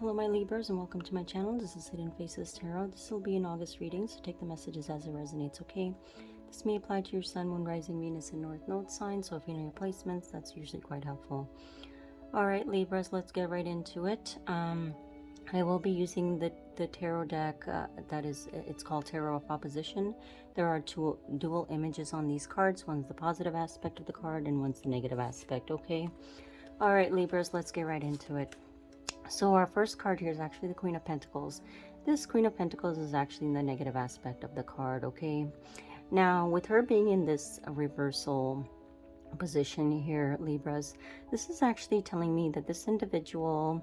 Hello my Libras and welcome to my channel. This is Hidden Faces Tarot. This will be an August reading, so take the messages as it resonates, okay? This may apply to your Sun, Moon, Rising, Venus, and North Node sign, so if you know your placements, that's usually quite helpful. Alright Libras, let's get right into it. I will be using the tarot deck it's called Tarot of Opposition. There are two dual images on these cards. One's the positive aspect of the card and one's the negative aspect, okay? Alright Libras, let's get right into it. So our first card here is actually the Queen of Pentacles. This Queen of Pentacles is actually in the negative aspect of the card, okay? Now, with her being in this reversal position here, Libras, this is actually telling me that this individual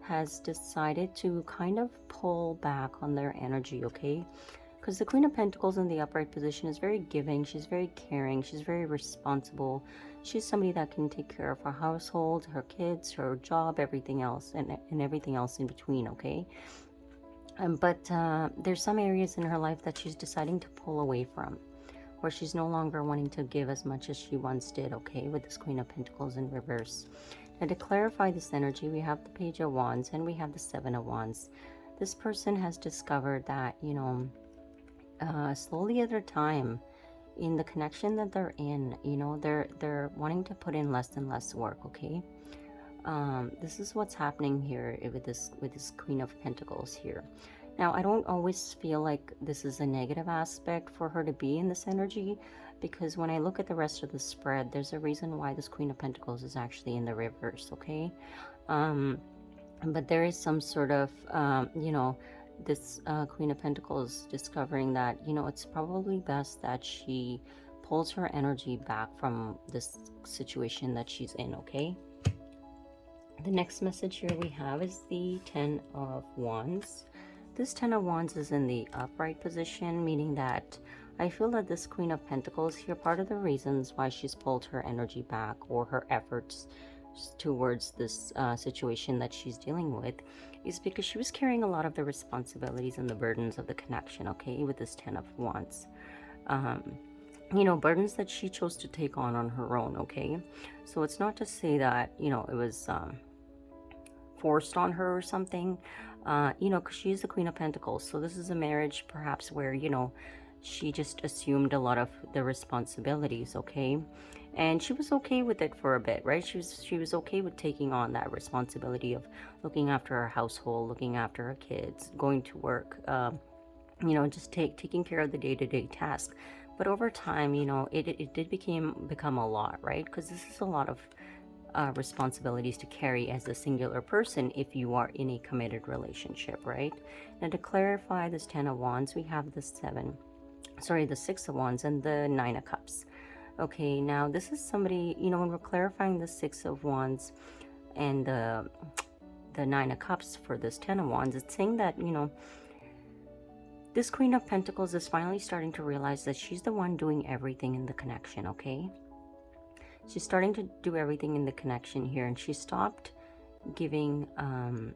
has decided to kind of pull back on their energy, okay? Because the Queen of Pentacles in the upright position is very giving, she's very caring, she's very responsible. She's somebody that can take care of her household, her kids, her job, everything else, and everything else in between, okay? But there's some areas in her life that she's deciding to pull away from, where she's no longer wanting to give as much as she once did, okay, with this Queen of Pentacles in reverse. Now, to clarify this energy, we have the Page of Wands and we have the Seven of Wands. This person has discovered that, you know, slowly at their time, in the connection that they're in, you know, they're wanting to put in less and less work, okay? This is what's happening here with this Queen of Pentacles here. Now, I don't always feel like this is a negative aspect for her to be in this energy, because when I look at the rest of the spread, there's a reason why this Queen of Pentacles is actually in the reverse, okay? But there is some sort of, you know, this Queen of Pentacles discovering that, you know, it's probably best that she pulls her energy back from this situation that she's in, okay? The next message here we have is the Ten of Wands. This Ten of Wands is in the upright position, meaning that I feel that this Queen of Pentacles here, part of the reasons why she's pulled her energy back or her efforts towards this situation that she's dealing with is because she was carrying a lot of the responsibilities and the burdens of the connection, okay, with this Ten of Wands. You know, burdens that she chose to take on her own, okay? So it's not to say that, you know, it was forced on her or something, you know, because she is the Queen of Pentacles. So this is a marriage perhaps where, you know, she just assumed a lot of the responsibilities, okay? And she was okay with it for a bit, right? She was okay with taking on that responsibility of looking after her household, looking after her kids, going to work, you know, just taking care of the day-to-day task. But over time, you know, it did become a lot, right? Because this is a lot of responsibilities to carry as a singular person if you are in a committed relationship, right? Now, to clarify this Ten of Wands, we have the Six of Wands and the Nine of Cups. Okay, now this is somebody, you know, when we're clarifying the Six of Wands and the Nine of Cups for this Ten of Wands, it's saying that, you know, this Queen of Pentacles is finally starting to realize that she's the one doing everything in the connection, okay? She's starting to do everything in the connection here, and she stopped giving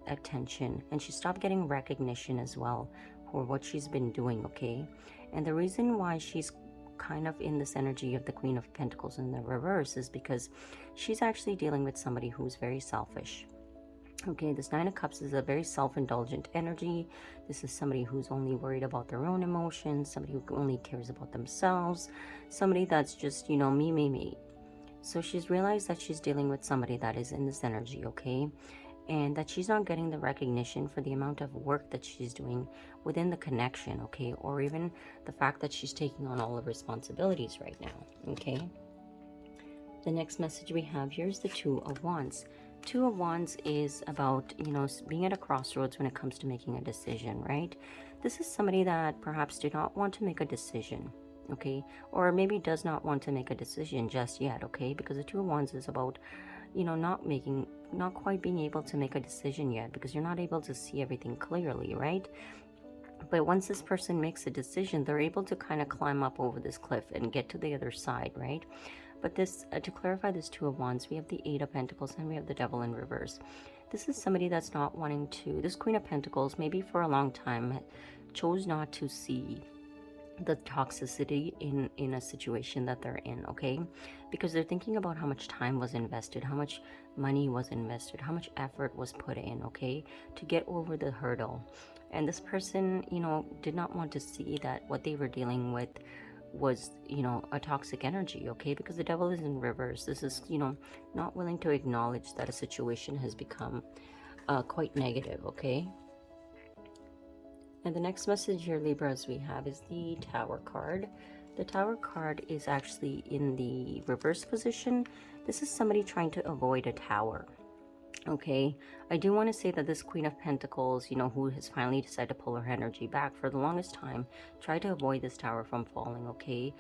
attention, and she stopped getting recognition as well for what she's been doing, okay? And the reason why she's kind of in this energy of the Queen of Pentacles in the reverse is because she's actually dealing with somebody who's very selfish. Okay, this Nine of Cups is a very self-indulgent energy. This is somebody who's only worried about their own emotions, somebody who only cares about themselves, somebody that's just, you know, me. So she's realized that she's dealing with somebody that is in this energy, okay? And that she's not getting the recognition for the amount of work that she's doing within the connection, okay? Or even the fact that she's taking on all the responsibilities right now, okay? The next message we have here is the Two of Wands. Two of Wands is about, you know, being at a crossroads when it comes to making a decision, right? This is somebody that perhaps did not want to make a decision, okay? Or maybe does not want to make a decision just yet, okay? Because the Two of Wands is about, you know, not quite being able to make a decision yet, because you're not able to see everything clearly, right? But once this person makes a decision, they're able to kind of climb up over this cliff and get to the other side, right? But this, to clarify this Two of Wands, we have the Eight of Pentacles and we have the Devil in reverse. This is somebody that's not wanting to, this Queen of Pentacles, maybe for a long time, chose not to see the toxicity in a situation that they're in, okay? Because they're thinking about how much time was invested, how much money was invested, how much effort was put in, okay, to get over the hurdle. And this person, you know, did not want to see that what they were dealing with was, you know, a toxic energy, okay? Because the devil is in reverse. This is, you know, not willing to acknowledge that a situation has become quite negative, okay? And the next message here, Libras, we have is the Tower card. The Tower card is actually in the reverse position. This is somebody trying to avoid a tower. Okay, I do want to say that this Queen of Pentacles, you know, who has finally decided to pull her energy back for the longest time, tried to avoid this tower from falling, okay?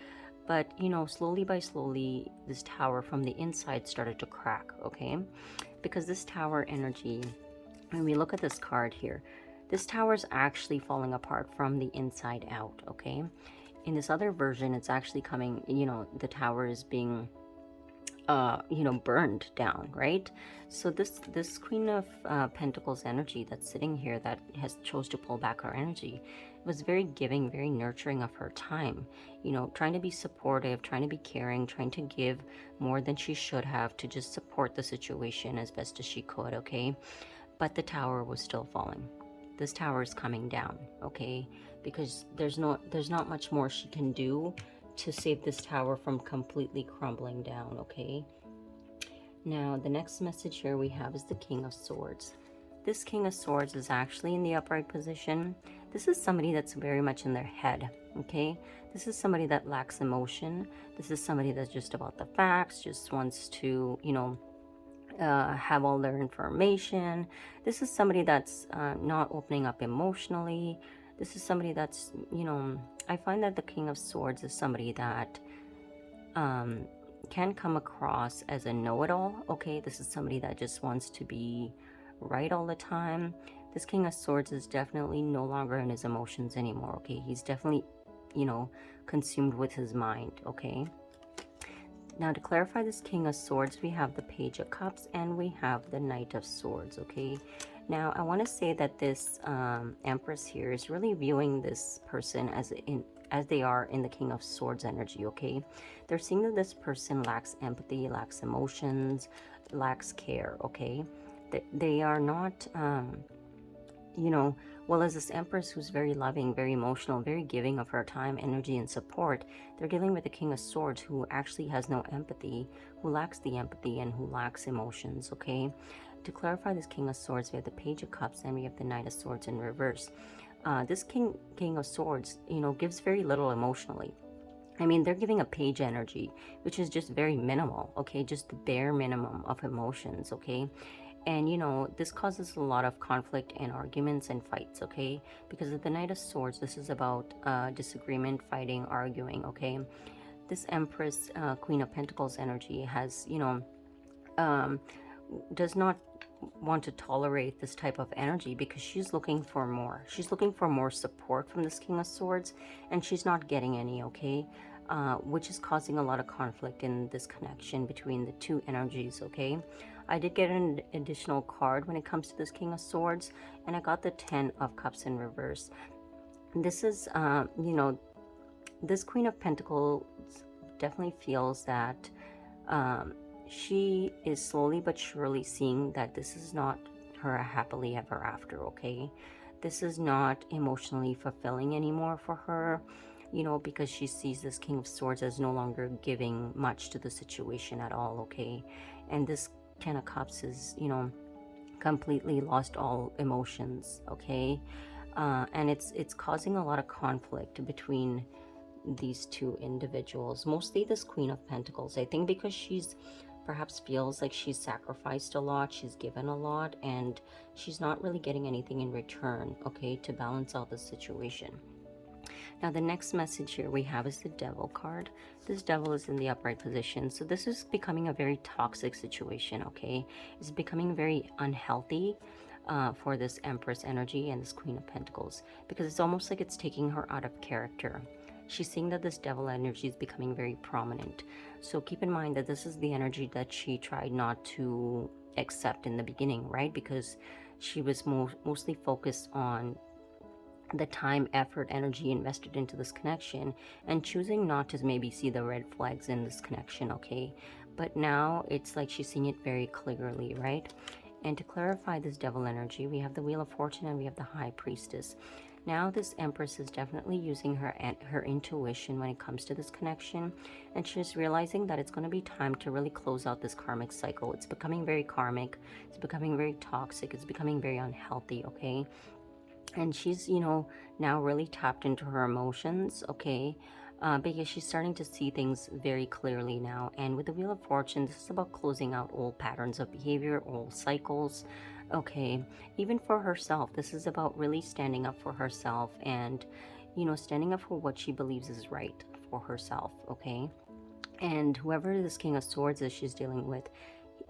But, you know, slowly by slowly, this tower from the inside started to crack, okay? Because this tower energy, when we look at this card here, this tower is actually falling apart from the inside out, okay? In this other version, it's actually coming, you know, the tower is being, you know, burned down, right? So this Queen of Pentacles energy that's sitting here that has chose to pull back her energy was very giving, very nurturing of her time, you know, trying to be supportive, trying to be caring, trying to give more than she should have to just support the situation as best as she could, okay? But the tower was still falling. This tower is coming down, okay? Because there's not much more she can do to save this tower from completely crumbling down, okay? Now, the next message here we have is the King of Swords. This King of Swords is actually in the upright position. This is somebody that's very much in their head, okay? This is somebody that lacks emotion. This is somebody that's just about the facts, just wants to, you know, have all their information. This is somebody that's not opening up emotionally. This is somebody that's, you know, I find that the King of Swords is somebody that can come across as a know-it-all, okay? This is somebody that just wants to be right all the time. This King of Swords is definitely no longer in his emotions anymore, okay? He's definitely, you know, consumed with his mind, okay? Now, to clarify this King of Swords, we have the Page of Cups and we have the Knight of Swords, okay? Now, I want to say that this Empress here is really viewing this person as they are in the King of Swords energy, okay? They're seeing that this person lacks empathy, lacks emotions, lacks care, okay? They are not, you know, well, as this Empress who's very loving, very emotional, very giving of her time, energy, and support, they're dealing with the King of Swords who actually has no empathy, who lacks the empathy, and who lacks emotions, okay? To clarify this King of Swords, we have the Page of Cups and we have the Knight of Swords in reverse. This King of Swords, you know, gives very little emotionally. I mean, they're giving a page energy, which is just very minimal, okay? Just the bare minimum of emotions, okay? And, you know, this causes a lot of conflict and arguments and fights, okay? Because of the Knight of Swords, this is about disagreement, fighting, arguing, okay? This Empress, Queen of Pentacles energy has, you know, does not want to tolerate this type of energy because she's looking for more. She's looking for more support from this King of Swords, and she's not getting any, okay? Which is causing a lot of conflict in this connection between the two energies, okay? I did get an additional card when it comes to this King of Swords, and I got the 10 of Cups in reverse. This is, you know, this Queen of Pentacles definitely feels that she is slowly but surely seeing that this is not her happily ever after, okay? This is not emotionally fulfilling anymore for her, you know, because she sees this King of Swords as no longer giving much to the situation at all, okay? And this 10 of Cups is, you know, completely lost all emotions, okay? And it's causing a lot of conflict between these two individuals, mostly this Queen of Pentacles. I think because she's perhaps feels like she's sacrificed a lot, she's given a lot, and she's not really getting anything in return, okay, to balance out the situation. Now, the next message here we have is the Devil card. This Devil is in the upright position, so this is becoming a very toxic situation, okay? It's becoming very unhealthy for this Empress energy and this Queen of Pentacles, because it's almost like it's taking her out of character. She's seeing that this Devil energy is becoming very prominent. So keep in mind that this is the energy that she tried not to accept in the beginning, right? Because she was mostly focused on the time, effort, energy invested into this connection, and choosing not to maybe see the red flags in this connection, okay? But now it's like she's seeing it very clearly, right? And to clarify this devil energy, we have the Wheel of Fortune and we have the High Priestess. Now this Empress is definitely using her intuition when it comes to this connection, and she's realizing that it's going to be time to really close out this karmic cycle. It's becoming very karmic, it's becoming very toxic, it's becoming very unhealthy, okay? And she's, now really tapped into her emotions, okay? Because she's starting to see things very clearly now. And with the Wheel of Fortune, this is about closing out old patterns of behavior, old cycles, okay? Even for herself, this is about really standing up for herself and, standing up for what she believes is right for herself, okay? And whoever this King of Swords is she's dealing with,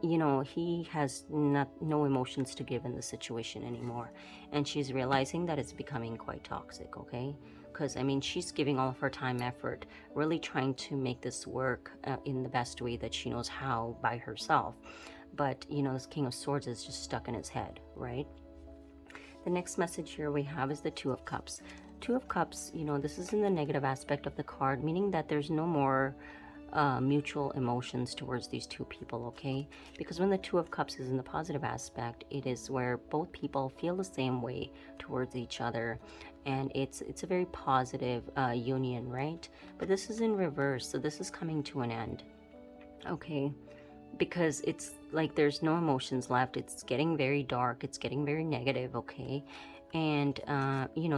he has no emotions to give in the situation anymore. And she's realizing that it's becoming quite toxic, okay? Because, she's giving all of her time, effort, really trying to make this work in the best way that she knows how by herself. But, this King of Swords is just stuck in his head, right? The next message here we have is the Two of Cups. Two of Cups, this is in the negative aspect of the card, meaning that there's no more mutual emotions towards these two people, okay? Because when the Two of Cups is in the positive aspect, it is where both people feel the same way towards each other, and it's a very positive union, right? But this is in reverse, so this is coming to an end, okay? Because it's like there's no emotions left. It's getting very dark, it's getting very negative, okay? And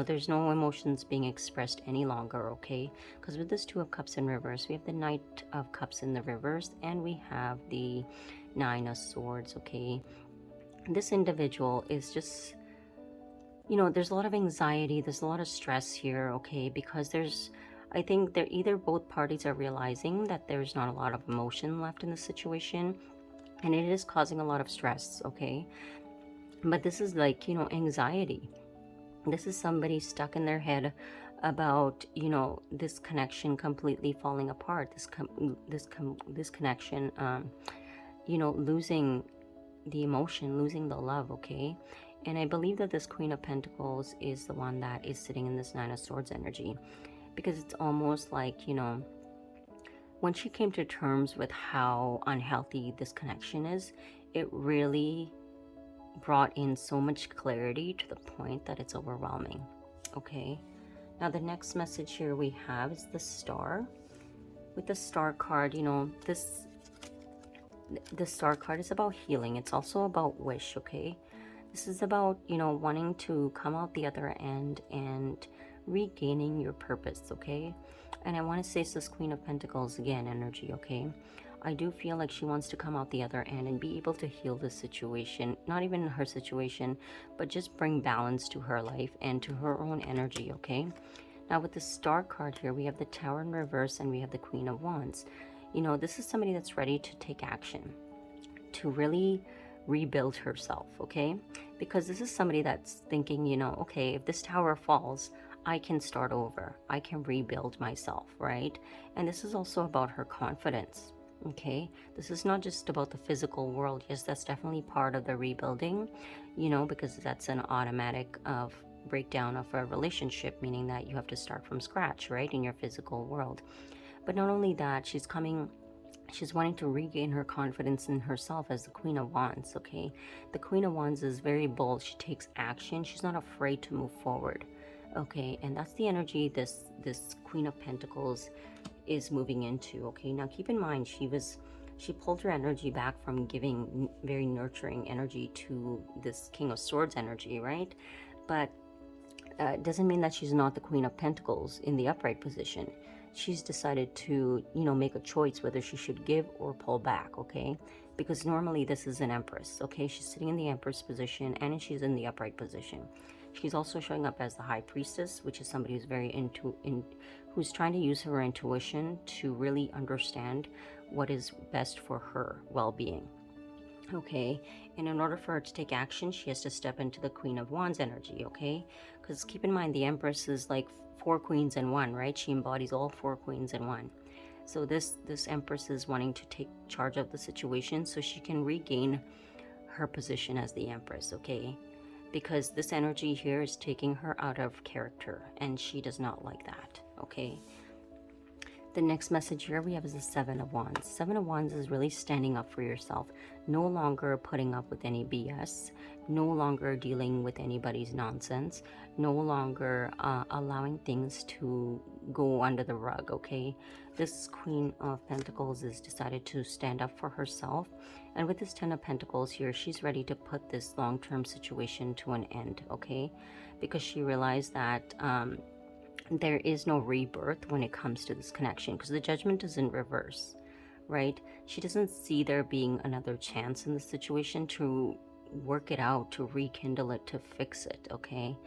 there's no emotions being expressed any longer, okay? Because with this Two of Cups in reverse, we have the Knight of Cups in the reverse, and we have the Nine of Swords, okay? This individual is just, there's a lot of anxiety, there's a lot of stress here, okay? Because I think they're either both parties are realizing that there's not a lot of emotion left in the situation, and it is causing a lot of stress, okay? But this is like, anxiety. This is somebody stuck in their head about, this connection completely falling apart, this connection, losing the emotion, losing the love, okay? And I believe that this Queen of Pentacles is the one that is sitting in this Nine of Swords energy, because it's almost like, when she came to terms with how unhealthy this connection is, it really brought in so much clarity to the point that it's overwhelming, okay? Now the next message here we have is the Star. With the Star card, the Star card is about healing. It's also about wish, okay? This is about, wanting to come out the other end and regaining your purpose, okay? And I want to say it's this Queen of Pentacles again energy, okay? I do feel like she wants to come out the other end and be able to heal this situation, not even her situation, but just bring balance to her life and to her own energy, okay? Now with the Star card here, we have the Tower in reverse and we have the Queen of Wands. This is somebody that's ready to take action, to really rebuild herself, okay? Because this is somebody that's thinking, okay, if this tower falls, I can start over. I can rebuild myself, right? And this is also about her confidence. Okay, this is not just about the physical world. Yes, that's definitely part of the rebuilding, because that's an automatic breakdown of a relationship, meaning that you have to start from scratch, right, in your physical world. But not only that, she's wanting to regain her confidence in herself as the Queen of Wands, okay? The Queen of Wands is very bold. She takes action. She's not afraid to move forward, okay? And that's the energy this Queen of Pentacles is moving into, okay? Now keep in mind, she pulled her energy back from giving very nurturing energy to this King of Swords energy, right? But it doesn't mean that she's not the Queen of Pentacles in the upright position. She's decided to, make a choice whether she should give or pull back, okay? Because normally this is an Empress, okay? She's sitting in the Empress position and she's in the upright position. She's also showing up as the High Priestess, which is somebody who's very who's trying to use her intuition to really understand what is best for her well-being. Okay, and in order for her to take action, she has to step into the Queen of Wands energy, okay? Because keep in mind, the Empress is like 4 queens in one, right? She embodies all 4 queens in one. So this Empress is wanting to take charge of the situation so she can regain her position as the Empress, okay? because this energy here is taking her out of character, and she does not like that, okay? The next message here we have is the Seven of Wands. Seven of Wands is really standing up for yourself, no longer putting up with any BS, no longer dealing with anybody's nonsense, no longer allowing things to go under the rug, okay? This Queen of Pentacles is decided to stand up for herself, and with this Ten of Pentacles here, she's ready to put this long-term situation to an end, okay? Because she realized that there is no rebirth when it comes to this connection, because the Judgment is in reverse, right? She doesn't see there being another chance in the situation to work it out, to rekindle it, to fix it, okay?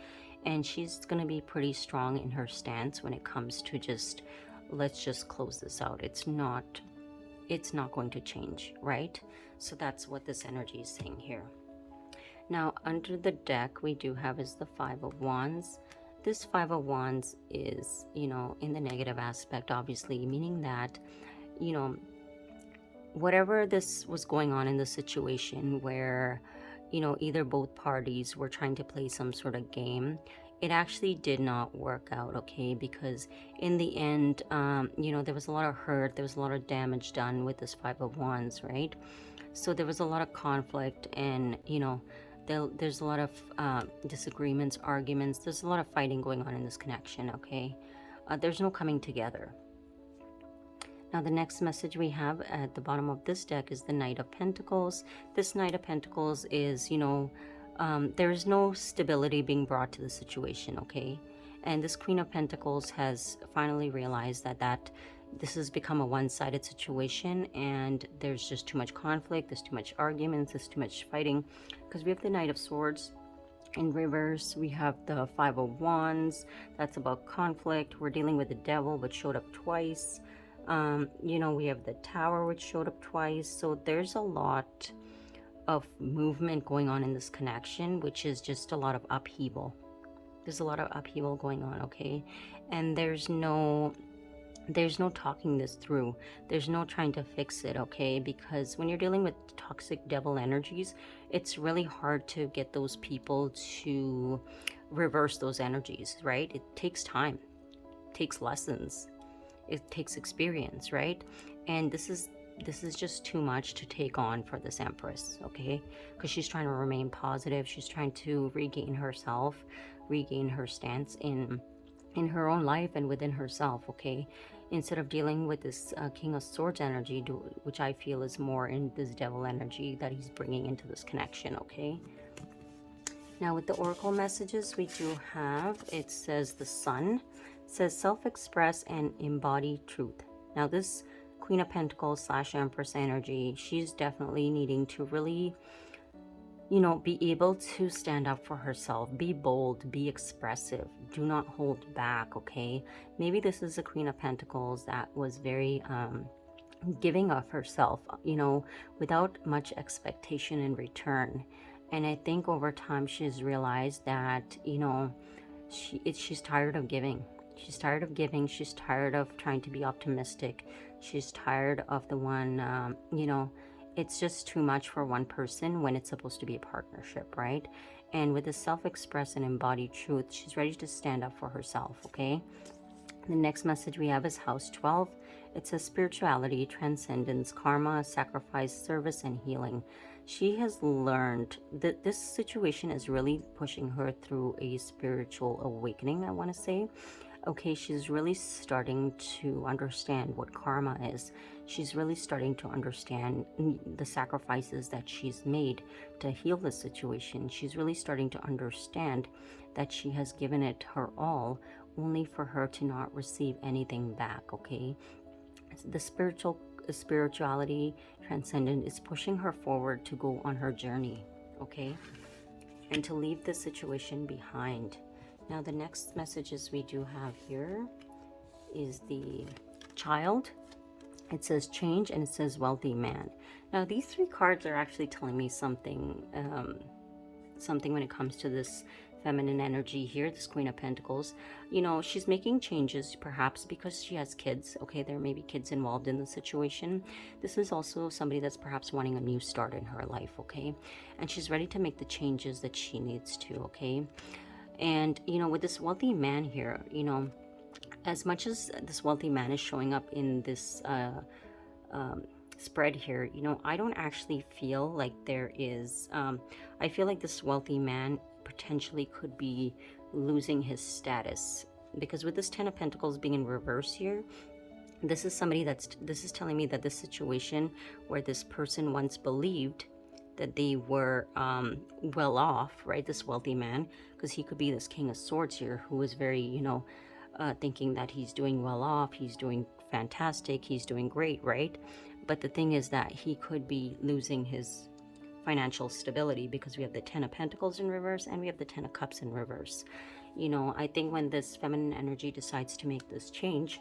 And she's going to be pretty strong in her stance when it comes to just, let's just close this out. It's not going to change, right? So that's what this energy is saying here. Now, under the deck, we do have is the Five of Wands. This Five of Wands is, you know, in the negative aspect, obviously, meaning that, you know, whatever this was going on in the situation where, you know, either both parties were trying to play some sort of game, it actually did not work out, okay? Because in the end, you know, there was a lot of hurt, there was a lot of damage done with this Five of Wands, right? So there was a lot of conflict, and, you know, there's a lot of disagreements, arguments, there's a lot of fighting going on in this connection, okay? There's no coming together. Now the next message we have at the bottom of this deck is the Knight of Pentacles. This Knight of Pentacles is, you know, there's no stability being brought to the situation, okay? And this Queen of Pentacles has finally realized that this has become a one-sided situation, and there's just too much conflict, there's too much arguments, there's too much fighting, because we have the Knight of Swords in reverse, we have the Five of Wands, that's about conflict. We're dealing with the Devil, which showed up twice. You know, we have the Tower, which showed up twice. So there's a lot of movement going on in this connection, which is just a lot of upheaval. There's a lot of upheaval going on, okay? And there's no talking this through. There's no trying to fix it, okay? Because when you're dealing with toxic devil energies, it's really hard to get those people to reverse those energies, right? It takes time, it takes lessons, it takes experience, right? And this is just too much to take on for this Empress, okay? Because she's trying to remain positive. She's trying to regain herself, regain her stance in her own life and within herself, okay? Instead of dealing with this King of Swords energy, which I feel is more in this devil energy that he's bringing into this connection, okay? Now with the Oracle messages, we do have, it says the Sun. It says self-express and embody truth. Now this Queen of Pentacles / Empress energy, she's definitely needing to really, you know, be able to stand up for herself, be bold, be expressive, do not hold back, okay? Maybe this is a Queen of Pentacles that was very giving of herself, you know, without much expectation in return. And I think over time she's realized that, you know, she's tired of giving. She's tired of giving. She's tired of trying to be optimistic. She's tired of the one, you know, it's just too much for one person when it's supposed to be a partnership, right? And with the self-express and embodied truth, she's ready to stand up for herself, okay? The next message we have is House 12. It says spirituality, transcendence, karma, sacrifice, service, and healing. She has learned that this situation is really pushing her through a spiritual awakening, I want to say. Okay, she's really starting to understand what karma is. She's really starting to understand the sacrifices that she's made to heal the situation. She's really starting to understand that she has given it her all, only for her to not receive anything back, okay? The spirituality, transcendent, is pushing her forward to go on her journey, okay? And to leave the situation behind. Now the next messages we do have here is the Child. It says change, and it says wealthy man. Now these three cards are actually telling me something when it comes to this feminine energy here, this Queen of Pentacles. You know, she's making changes perhaps because she has kids. Okay, there may be kids involved in the situation. This is also somebody that's perhaps wanting a new start in her life. Okay, and she's ready to make the changes that she needs to. Okay, and you know, with this wealthy man here, you know, as much as this wealthy man is showing up in this spread here, you know, I don't actually feel like there is I feel like this wealthy man potentially could be losing his status, because with this 10 of Pentacles being in reverse here, this is somebody this is telling me that this situation where this person once believed that they were well off, right, this wealthy man, because he could be this King of Swords here who is very, you know, thinking that he's doing well off, he's doing fantastic, he's doing great, right? But the thing is that he could be losing his financial stability, because we have the 10 of Pentacles in reverse and we have the 10 of Cups in reverse. You know, I think when this feminine energy decides to make this change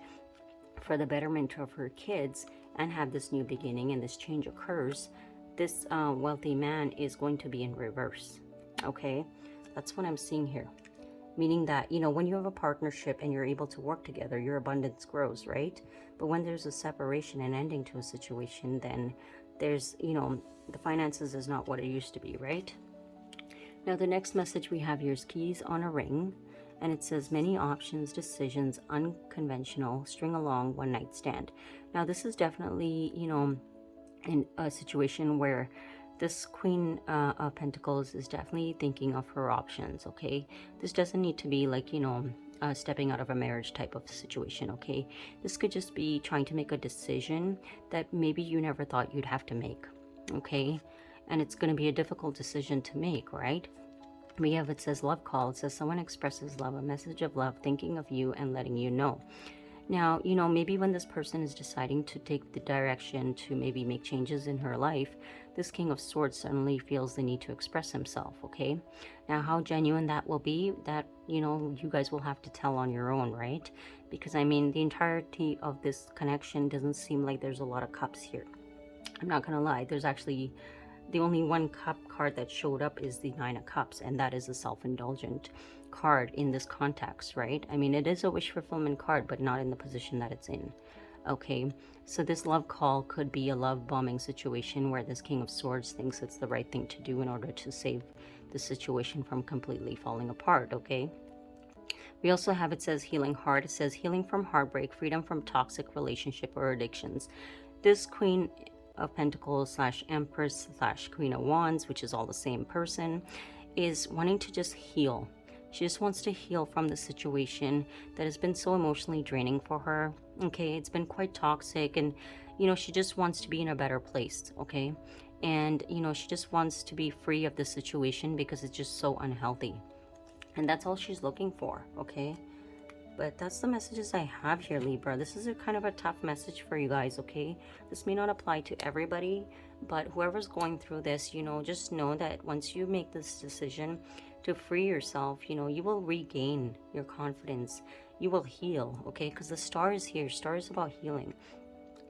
for the betterment of her kids and have this new beginning and this change occurs, this wealthy man is going to be in reverse. Okay, that's what I'm seeing here. Meaning that, you know, when you have a partnership and you're able to work together, your abundance grows, right? But when there's a separation and ending to a situation, then there's, you know, the finances is not what it used to be, right? Now, the next message we have here is keys on a ring. And it says many options, decisions, unconventional, string along, one night stand. Now, this is definitely, you know, in a situation where this Queen of Pentacles is definitely thinking of her options, okay? This doesn't need to be like, you know, stepping out of a marriage type of situation, okay? This could just be trying to make a decision that maybe you never thought you'd have to make, okay? And it's going to be a difficult decision to make, right? We have, it says love call. It says someone expresses love, a message of love, thinking of you and letting you know. Now, you know, maybe when this person is deciding to take the direction to maybe make changes in her life, this King of Swords suddenly feels the need to express himself, okay? Now, how genuine that will be, that, you know, you guys will have to tell on your own, right? Because, I mean, the entirety of this connection doesn't seem like there's a lot of cups here. I'm not gonna lie, there's actually the only one cup card that showed up is the Nine of Cups, and that is a self-indulgent card in this context, right? I mean, it is a wish fulfillment card, but not in the position that it's in. Okay, so this love call could be a love bombing situation where this King of Swords thinks it's the right thing to do in order to save the situation from completely falling apart, okay? We also have, it says healing heart. It says healing from heartbreak, freedom from toxic relationship or addictions. This Queen of Pentacles / Empress / Queen of Wands, which is all the same person, is wanting to just heal. She just wants to heal from the situation that has been so emotionally draining for her. Okay, it's been quite toxic, and you know, she just wants to be in a better place, okay? And you know, she just wants to be free of the situation because it's just so unhealthy. And that's all she's looking for, okay? But that's the messages I have here, Libra. This is a kind of a tough message for you guys, okay? This may not apply to everybody, but whoever's going through this, you know, just know that once you make this decision to free yourself, you know, you will regain your confidence. You will heal, okay? Because the star is here. Star is about healing.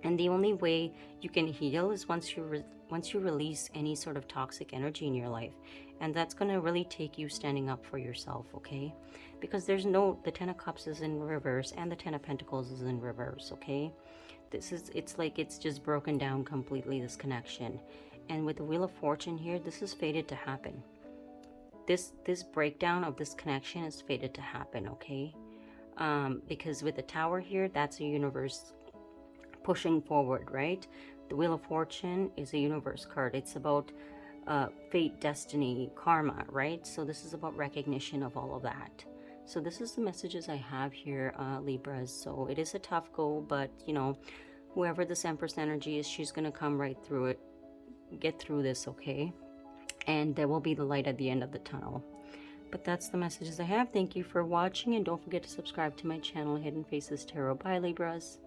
And the only way you can heal is once you release any sort of toxic energy in your life. And that's going to really take you standing up for yourself, okay? Because there's no, the 10 of Cups is in reverse and the 10 of Pentacles is in reverse, okay? It's like it's just broken down completely, this connection. And with the Wheel of Fortune here, this is fated to happen. This breakdown of this connection is fated to happen, okay? Because with the Tower here, that's a universe pushing forward, right? The Wheel of Fortune is a universe card. It's about fate, destiny, karma, right? So this is about recognition of all of that. So this is the messages I have here, Libras. So it is a tough go, but you know, whoever this Empress energy is, she's gonna come right through it, get through this, okay? And there will be the light at the end of the tunnel. But that's the messages I have. Thank you for watching, and don't forget to subscribe to my channel, Hidden Faces Tarot. Bye, Libras.